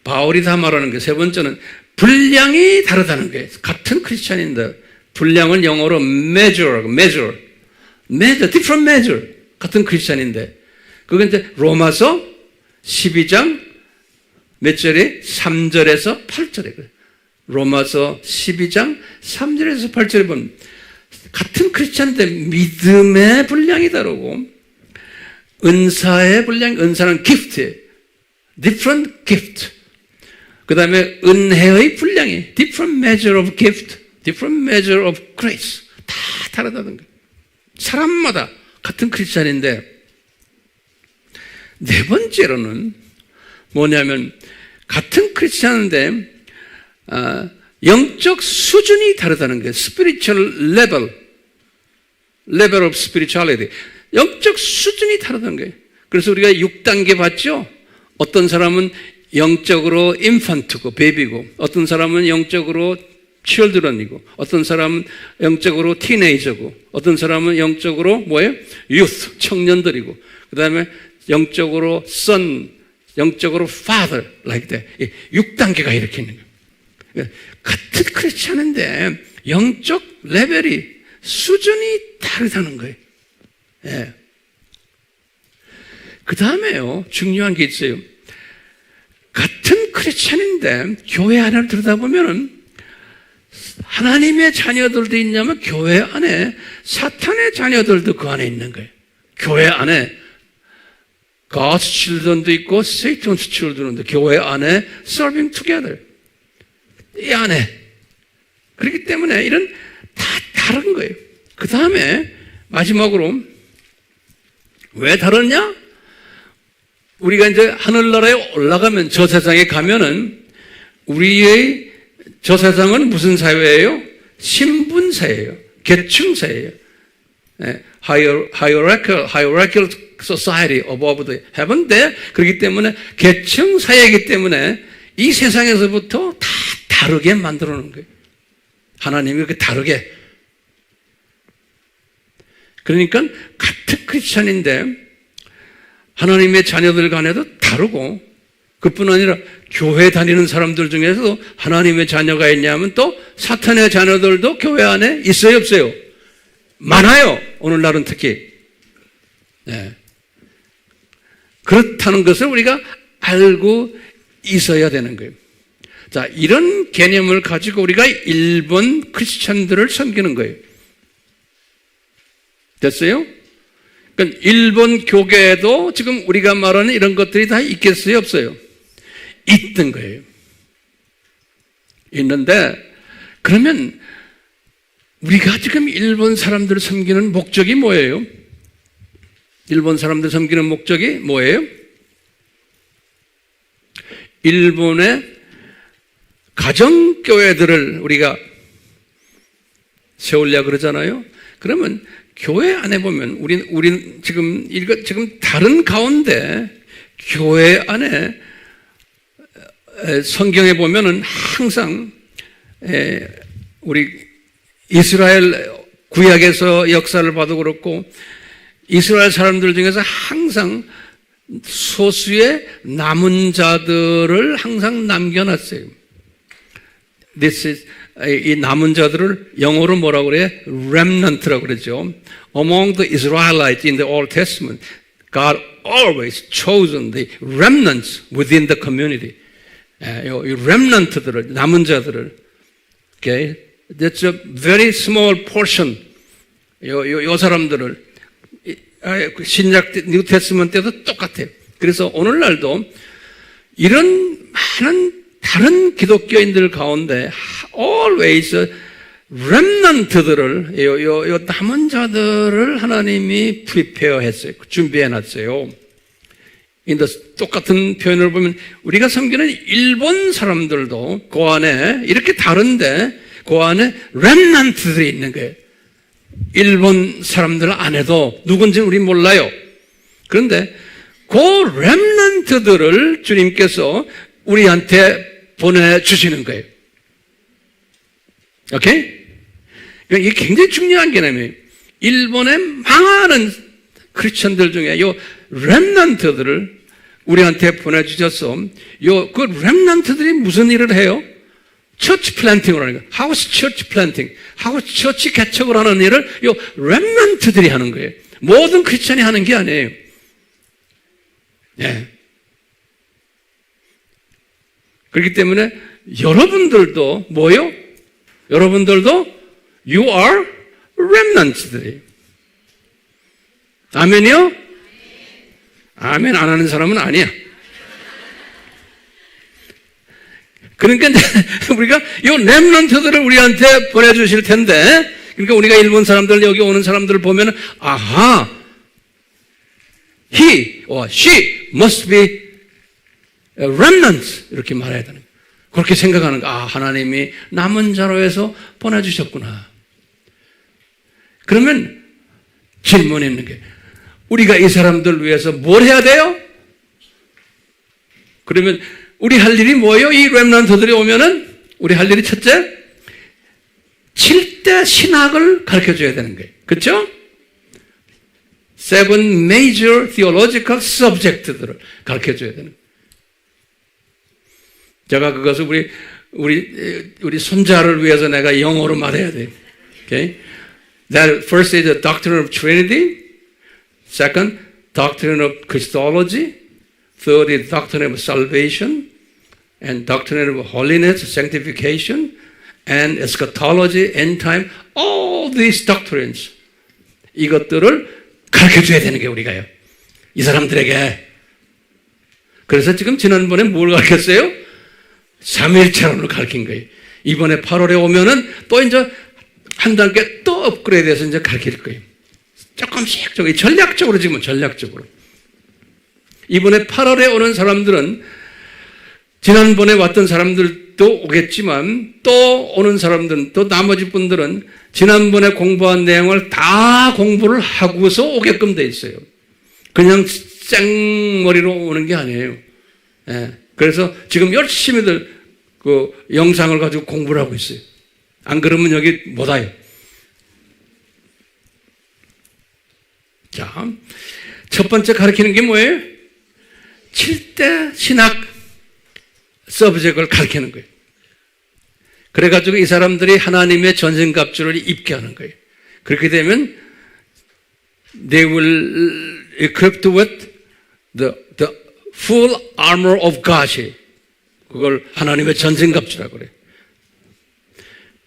바울이 다 말하는 게, 세 번째는 분량이 다르다는 거예요. 같은 크리스천인데 분량은 영어로 measure, different measure. 같은 크리스천인데 그건 이제 로마서 12장 몇 절에? 3절에서 8절에 그래요. 로마서 12장 3절에서 8절에 보면 같은 크리스천인데 믿음의 분량이 다르고 은사의 분량, 은사는 gift, different gift. 그 다음에 은혜의 분량이 different measure of gift, different measure of grace. 다 다르다는 거예요. 사람마다 같은 크리스천인데, 네 번째로는 뭐냐면 같은 크리스천인데 영적 수준이 다르다는 거예요. spiritual level of spirituality. 영적 수준이 다르다는 거예요. 그래서 우리가 6단계 봤죠? 어떤 사람은 영적으로 인fan트고 베이비고, 어떤 사람은 영적으로 children이고, 어떤 사람은 영적으로 티네이저고, 어떤 사람은 영적으로 뭐예요? youth, 청년들이고, 그 다음에 영적으로 son, 영적으로 father, like that. 6단계가 이렇게 있는 거예요. 같은 크리스천인데 영적 레벨이, 수준이 다르다는 거예요. 예. 그 다음에요, 중요한 게 있어요. 같은 크리스천인데 교회 안을 들여다보면은 하나님의 자녀들도 있냐면 교회 안에 사탄의 자녀들도 그 안에 있는 거예요. 교회 안에 God's children도 있고 Satan's children도 교회 안에 serving together. 이 안에. 그렇기 때문에 이런 다 다른 거예요. 그 다음에 마지막으로 왜 다르냐? 우리가 이제 하늘나라에 올라가면, 저 세상에 가면은 우리의 저 세상은 무슨 사회예요? 신분사회예요. 계층사회예요. hierarchical society above the heaven. 그렇기 때문에 계층사회이기 때문에 이 세상에서부터 다 다르게 만들어 놓은 거예요. 하나님이 그렇게 다르게. 그러니까 같은 크리스천인데 하나님의 자녀들 간에도 다르고, 그뿐 아니라 교회 다니는 사람들 중에서도 하나님의 자녀가 있냐면 또 사탄의 자녀들도 교회 안에 있어요, 없어요? 많아요. 오늘날은 특히. 네. 그렇다는 것을 우리가 알고 있어야 되는 거예요. 자, 이런 개념을 가지고 우리가 일본 크리스천들을 섬기는 거예요. 됐어요? 그러니까 일본 교계에도 지금 우리가 말하는 이런 것들이 다 있겠어요, 없어요? 있던 거예요. 있는데, 그러면 우리가 지금 일본 사람들을 섬기는 목적이 뭐예요? 일본 사람들 섬기는 목적이 뭐예요? 일본의 가정교회들을 우리가 세우려고 그러잖아요. 그러면 교회 안에 보면 우린 지금 다른 가운데 교회 안에 성경에 보면은 항상 우리 이스라엘 구약에서 역사를 봐도 그렇고 이스라엘 사람들 중에서 항상 소수의 남은 자들을 항상 남겨놨어요. 이 남은 자들을 영어로 뭐라고 그래요? remnant라고 그러죠. Among the Israelites in the Old Testament, God always chosen the remnants within the community. 이 remnant들을, 남은 자들을, okay? that's a very small portion. 요 사람들을 신약 뉴 테스먼트 때도 똑같아요. 그래서 오늘날도 이런 많은 다른 기독교인들 가운데 always 렘넌트들을 요 남은 자들을 하나님이 프리페어 했어요. 준비해 놨어요. 똑같은 표현을 보면 우리가 섬기는 일본 사람들도 그 안에 이렇게 다른데 그 안에 렘넌트들이 있는 거예요. 일본 사람들 안에도 누군지는 우리 몰라요. 그런데 그 렘넌트들을 주님께서 우리한테 보내주시는 거예요. 오케이? 이게 굉장히 중요한 개념이에요. 일본의 많은 크리스천들 중에 요 렘넌트들을 우리한테 보내주셔서 그 렘넌트들이 무슨 일을 해요? 처치 플랜팅을 하는 거예요. 하우스 처치 플랜팅, 하우스 처치 개척을 하는 일을 요 렘넌트들이 하는 거예요. 모든 크리스천이 하는 게 아니에요. 예. 그렇기 때문에 여러분들도 뭐요? 여러분들도 you are remnants들이에요. 아멘이요? 아멘 안 하는 사람은 아니야. 그러니까 우리가 이 렘넌트들을 우리한테 보내주실 텐데, 그러니까 우리가 일본 사람들 여기 오는 사람들을 보면 아하, he or she must be a remnant 이렇게 말해야 되는 거예요. 그렇게 생각하는 거예요. 아, 하나님이 남은 자로 해서 보내주셨구나. 그러면 질문이 있는 게 우리가 이 사람들 위해서 뭘 해야 돼요? 그러면 우리 할 일이 뭐예요? 이 렘넌트들이 오면은 우리 할 일이 첫째, 7대 신학을 가르쳐줘야 되는 거예요. 그렇죠? 7 major theological subject들을 가르쳐줘야 되는 거예요. 제가 그것을 우리 손자를 위해서 내가 영어로 말해야 돼요. Okay? That first is the doctrine of Trinity. Second, doctrine of Christology. Third is doctrine of salvation. And doctrine of holiness, sanctification. And eschatology, end time. All these doctrines. 이것들을 가르쳐줘야 되는 게 우리가요. 이 사람들에게. 그래서 지금 지난번에 뭘 가르쳤어요? 3일차론을 가르친 거예요. 이번에 8월에 오면은 또 이제 한 단계 또 업그레이드해서 이제 가르칠 거예요. 조금씩, 전략적으로 지금 전략적으로. 이번에 8월에 오는 사람들은 지난번에 왔던 사람들도 오겠지만 또 오는 사람들은 또 나머지 분들은 지난번에 공부한 내용을 다 공부를 하고서 오게끔 돼 있어요. 그냥 생머리로 오는 게 아니에요. 예. 그래서 지금 열심히들 그 영상을 가지고 공부를 하고 있어요. 안 그러면 여기 못 와요. 자, 첫 번째 가르치는 게 뭐예요? 7대 신학 서브젝트를 가르치는 거예요. 그래가지고 이 사람들이 하나님의 전신갑주를 입게 하는 거예요. 그렇게 되면 they will equipped with the full armor of God. 그걸 하나님의 전신갑주라고 그래요.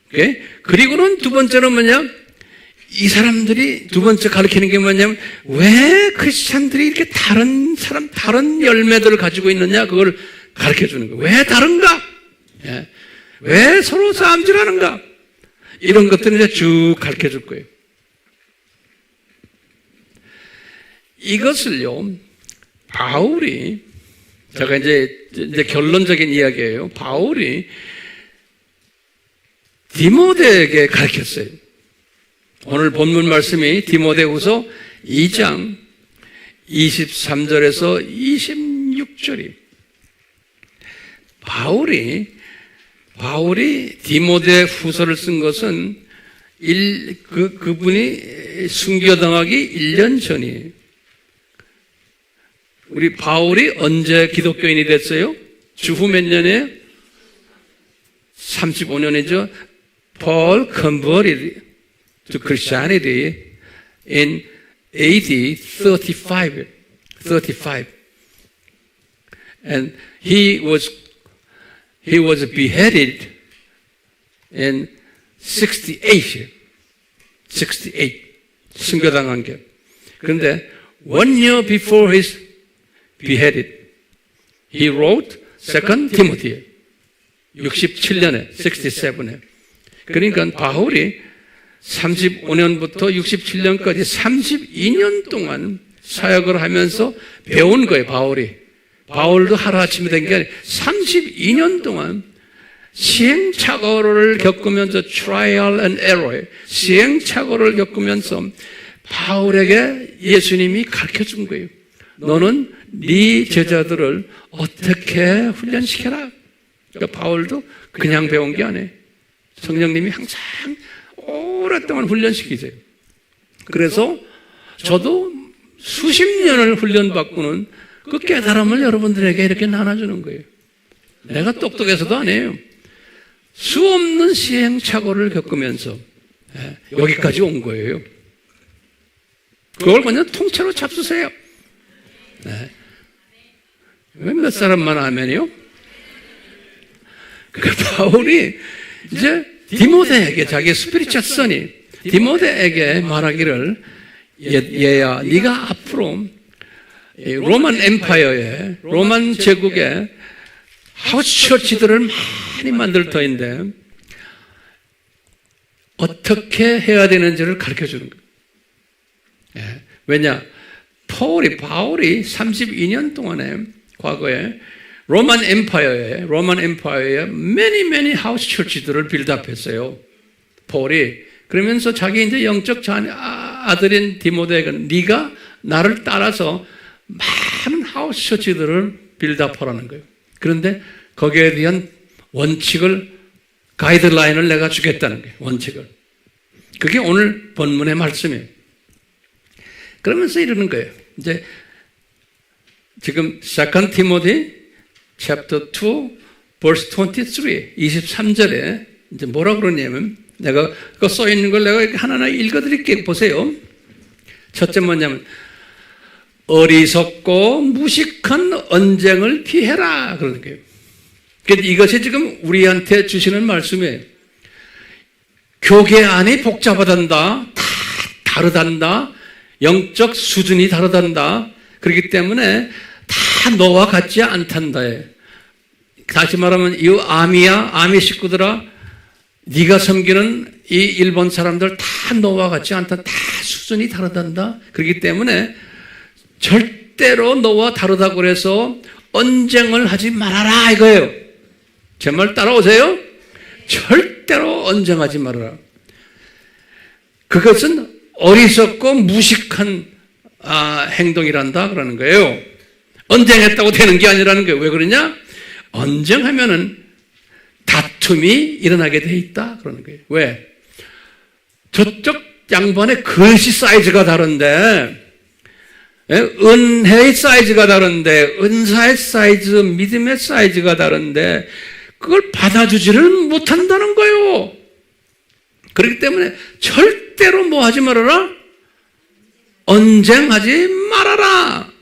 오케이? 그리고는 두 번째는 뭐냐? 이 사람들이 두 번째 가르치는 게 뭐냐면 왜 크리스찬들이 이렇게 다른 열매들을 가지고 있느냐? 그걸 가르쳐 주는 거예요. 왜 다른가? 예. 왜 서로 싸움질하는가? 이런 것들을 이제 쭉 가르쳐 줄 거예요. 이것을요, 바울이, 제가 이제 결론적인 이야기예요. 바울이 디모데에게 가르쳤어요. 오늘 본문 말씀이 디모데후서 2장 23절에서 26절이 바울이 디모데 후서를 쓴 것은 그분이 순교당하기 1년 전이에요. 우리 바울이 언제 기독교인이 됐어요? 주후 몇 년에? 35년이죠. Paul converted to Christianity in AD 35. And he was beheaded in 68이에요. 68. 순교당한 게. 그런데 1 year before his beheaded, he wrote 2 Timothy. 67년에, 67에. 그러니까 바울이 35년부터 67년까지 32년 동안 사역을 하면서 배운 거예요, 바울이. 바울도 하루아침에 된 게 아니라 32년 동안 시행착오를 겪으면서 trial and error, 시행착오를 겪으면서 바울에게 예수님이 가르쳐준 거예요. 너는 네 제자들을 어떻게 훈련시켜라. 그러니까 바울도 그냥 배운 게 아니에요. 성령님이 항상 오랫동안 훈련시키세요. 그래서 저도 수십 년을 훈련받고는 그 깨달음을 여러분들에게 이렇게 나눠주는 거예요. 내가 똑똑해서도 아니에요. 수없는 시행착오를 겪으면서 여기까지 온 거예요. 그걸 그냥 통째로 잡수세요. 왜 몇 사람만 하면요? 그 바울이 이제 디모데에게 자기 스피리추얼 선이 디모데에게 말하기를 얘야 네가 앞으로 로만 엠파이어에 로만 제국에 하우스 처치들을 많이 만들 터인데 어떻게 해야 되는지를 가르쳐 주는 거예요. 왜냐? 바울이 32년 동안에 과거에 로만 엠파이어에 many 하우스 처치들을 빌드업했어요. 바울이 그러면서 자기 이제 영적 아들인 디모데에게 네가 나를 따라서 많은 하우스 처치들을 빌드업하라는 거예요. 그런데 거기에 대한 원칙을 가이드라인을 내가 주겠다는 거예요. 원칙을. 그게 오늘 본문의 말씀이에요. 그러면서 이러는 거예요. 이제 지금 2 Timothy chapter 2 verse 23절에 이제 뭐라 그러냐면 내가 그 써 있는 걸 내가 하나하나 읽어드릴게요. 보세요. 첫째 뭐냐면 어리석고 무식한 언쟁을 피해라 그러는 거예요. 이것이 지금 우리한테 주시는 말씀이에요. 교계 안이 복잡하단다. 다 다르단다. 영적 수준이 다르단다. 그렇기 때문에 다 너와 같지 않단다. 다시 말하면 이 아미 식구들아 네가 섬기는 이 일본 사람들 다 너와 같지 않다. 다 수준이 다르단다. 그렇기 때문에 절대로 너와 다르다고 그래서 언쟁을 하지 말아라 이거예요. 제 말 따라오세요. 절대로 언쟁하지 말아라. 그것은 어리석고 무식한 행동이란다 그러는 거예요. 언쟁했다고 되는 게 아니라는 거예요. 왜 그러냐? 언쟁하면은 다툼이 일어나게 돼 있다 그러는 거예요. 왜? 저쪽 양반의 글씨 사이즈가 다른데 은혜의 사이즈가 다른데 은사의 사이즈, 믿음의 사이즈가 다른데 그걸 받아주지를 못한다는 거예요. 그렇기 때문에 절대로 뭐 하지 말아라? 언쟁하지 말아라.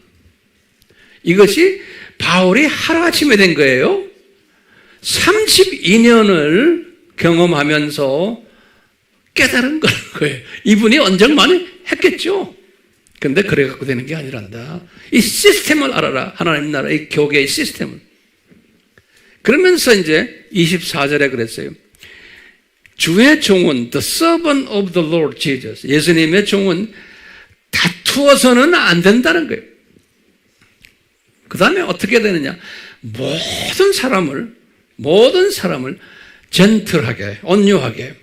이것이 바울이 하루아침에 된 거예요. 32년을 경험하면서 깨달은 거예요. 이분이 언쟁 많이 했겠죠. 근데 그래 갖고 되는 게 아니란다. 이 시스템을 알아라. 하나님 나라의 교계의 시스템을. 그러면서 이제 24절에 그랬어요. 주의 종은 the servant of the Lord Jesus. 예수님의 종은 다투어서는 안 된다는 거예요. 그 다음에 어떻게 되느냐? 모든 사람을 젠틀하게, 온유하게,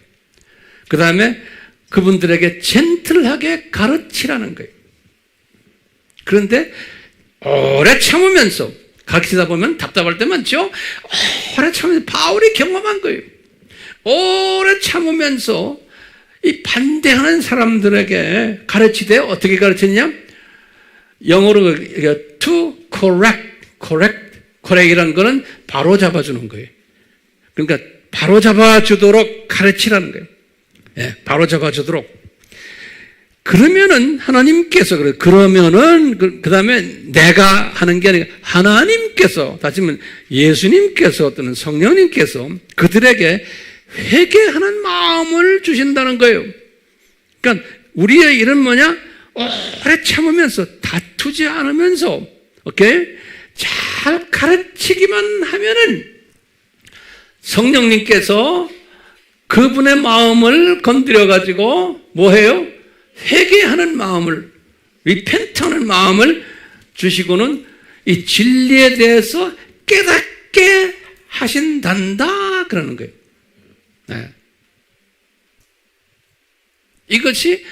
그 다음에 그분들에게 젠틀하게 가르치라는 거예요. 그런데 오래 참으면서 가르치다 보면 답답할 때 많죠? 오래 참으면서 바울이 경험한 거예요. 오래 참으면서 이 반대하는 사람들에게 가르치되 어떻게 가르쳤냐? 영어로 to correct이라는 거는 바로 잡아주는 거예요. 그러니까 바로 잡아주도록 가르치라는 거예요. 바로 잡아주도록. 그러면은 하나님께서 그러면은 그 다음에 내가 하는 게 아니라 하나님께서 다시 말하면 예수님께서 또는 성령님께서 그들에게 회개하는 마음을 주신다는 거예요. 그러니까 우리의 일은 뭐냐? 오래 참으면서 다투지 않으면서 오케이? 잘 가르치기만 하면은 성령님께서 그분의 마음을 건드려 가지고 뭐해요? 회개하는 마음을, 리펜트하는 마음을 주시고는 이 진리에 대해서 깨닫게 하신단다 그러는 거예요. 네. 이것이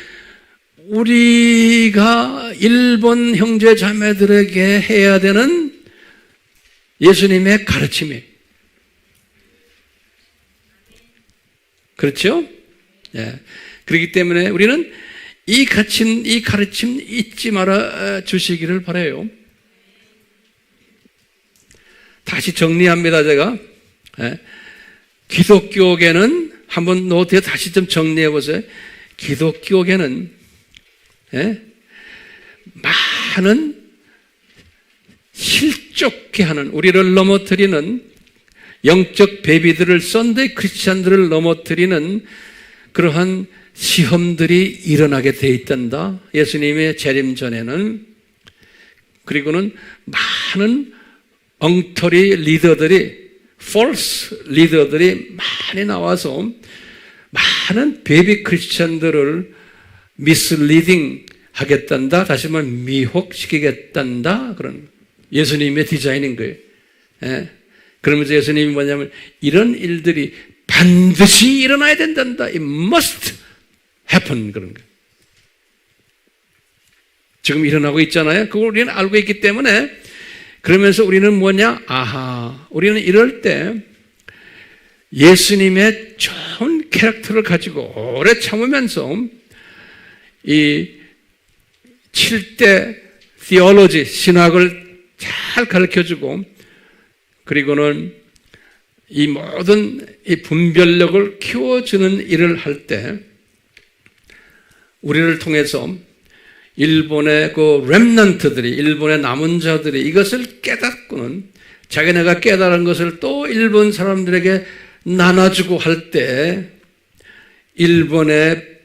우리가 일본 형제 자매들에게 해야 되는 예수님의 가르침이에요. 그렇죠? 예. 그렇기 때문에 우리는 이 가르침 잊지 말아 주시기를 바라요. 다시 정리합니다, 제가. 예. 기독교계는 한번 노트에 다시 좀 정리해 보세요. 기독교계는 예? 많은 실족케 하는, 우리를 넘어뜨리는 영적 베비들을, 썬데이 크리스찬들을 넘어뜨리는 그러한 시험들이 일어나게 돼 있단다. 예수님의 재림 전에는. 그리고는 많은 엉터리 리더들이, false 리더들이 많이 나와서 많은 베이비 크리스찬들을 misleading 하겠단다. 다시 말하면 미혹시키겠단다. 그런 예수님의 디자인인 거예요. 예. 그러면서 예수님이 뭐냐면 이런 일들이 반드시 일어나야 된단다. It must happen. 그런 거예요. 지금 일어나고 있잖아요. 그걸 우리는 알고 있기 때문에 그러면서 우리는 뭐냐? 아하. 우리는 이럴 때 예수님의 좋은 캐릭터를 가지고 오래 참으면서 이 7대 theology, 신학을 잘 가르쳐주고 그리고는 이 모든 이 분별력을 키워주는 일을 할 때 우리를 통해서 일본의 그 렘넌트들이, 일본의 남은 자들이 이것을 깨닫고는 자기네가 깨달은 것을 또 일본 사람들에게 나눠주고 할 때 일본의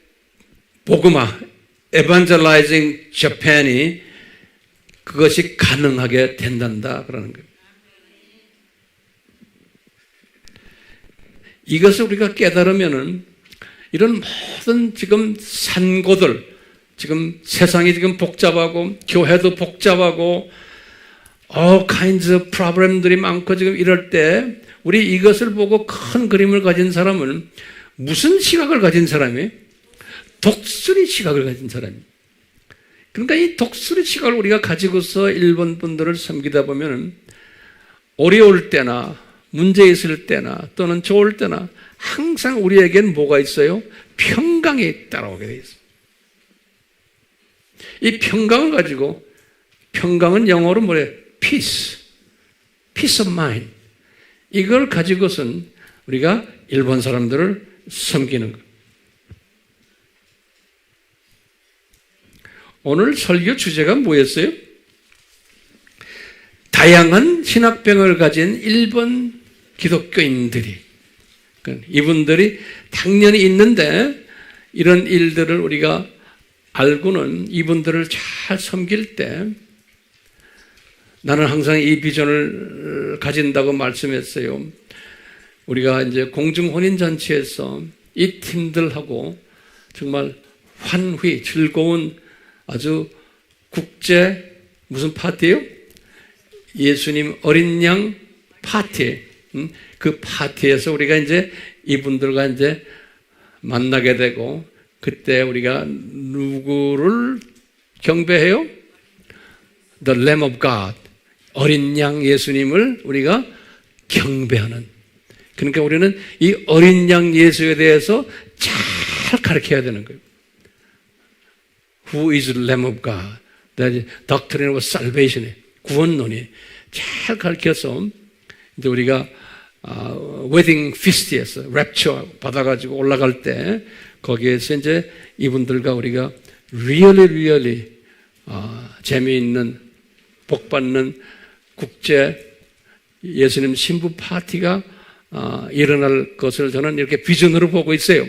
복음화, evangelizing Japan이 그것이 가능하게 된단다 그러는 거예요. 이것을 우리가 깨달으면은 이런 모든 지금 산고들, 지금 세상이 지금 복잡하고 교회도 복잡하고 all kinds of problem들이 많고 지금 이럴 때 우리 이것을 보고 큰 그림을 가진 사람은 무슨 시각을 가진 사람이에요? 독수리 시각을 가진 사람이에요. 그러니까 이 독수리 시각을 우리가 가지고서 일본 분들을 섬기다 보면 어려울 때나 문제 있을 때나 또는 좋을 때나 항상 우리에겐 뭐가 있어요? 평강이 따라오게 돼 있어요. 이 평강을 가지고, 평강은 영어로 뭐래요? Peace. Peace of mind. 이걸 가지고선 우리가 일본 사람들을 섬기는 거예요. 오늘 설교 주제가 뭐였어요? 다양한 신학병을 가진 일본 기독교인들이, 이분들이 당연히 있는데 이런 일들을 우리가 알고는 이분들을 잘 섬길 때 나는 항상 이 비전을 가진다고 말씀했어요. 우리가 이제 공중혼인잔치에서 이 팀들하고 정말 환휘, 즐거운 아주 국제 무슨 파티예요? 예수님 어린 양 파티. 그 파티에서 우리가 이제 이분들과 이제 만나게 되고 그때 우리가 누구를 경배해요? The Lamb of God. 어린 양 예수님을 우리가 경배하는. 그러니까 우리는 이 어린 양 예수에 대해서 잘 가르쳐야 되는 거예요. Who is the Lamb of God? The doctrine of salvation. 구원론이 잘 가르쳐서 이제 우리가 웨딩 피스트에서 랩처 받아가지고 올라갈 때 거기에서 이제 이분들과 우리가 really 재미있는 복받는 국제 예수님 신부 파티가 일어날 것을 저는 이렇게 비전으로 보고 있어요.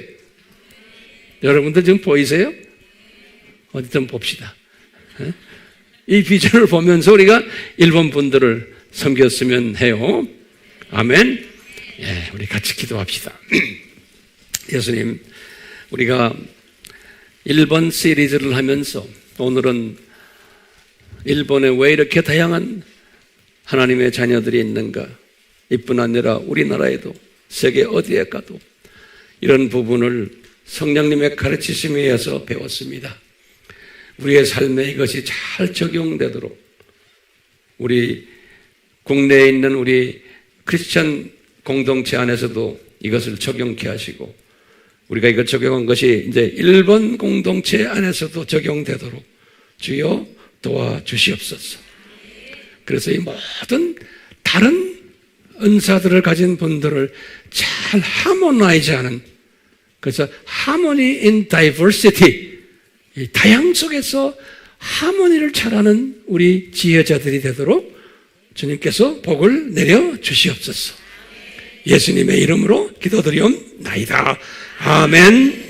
여러분들 지금 보이세요? 어디 좀 봅시다. 이 비전을 보면서 우리가 일본 분들을 섬겼으면 해요. 아멘. 예, 우리 같이 기도합시다. 예수님, 우리가 일본 시리즈를 하면서 오늘은 일본에 왜 이렇게 다양한 하나님의 자녀들이 있는가, 이뿐 아니라 우리나라에도 세계 어디에 가도 이런 부분을 성령님의 가르치심에 의해서 배웠습니다. 우리의 삶에 이것이 잘 적용되도록 우리 국내에 있는 우리 크리스천 공동체 안에서도 이것을 적용케 하시고, 우리가 이것 적용한 것이 이제 일본 공동체 안에서도 적용되도록 주여 도와주시옵소서. 그래서 이 모든 다른 은사들을 가진 분들을 잘 하모나이즈하는, 그래서 하모니 인 다이버시티, 이 다양 속에서 하모니를 잘하는 우리 지혜자들이 되도록 주님께서 복을 내려 주시옵소서. 예수님의 이름으로 기도드리옵나이다. 아멘.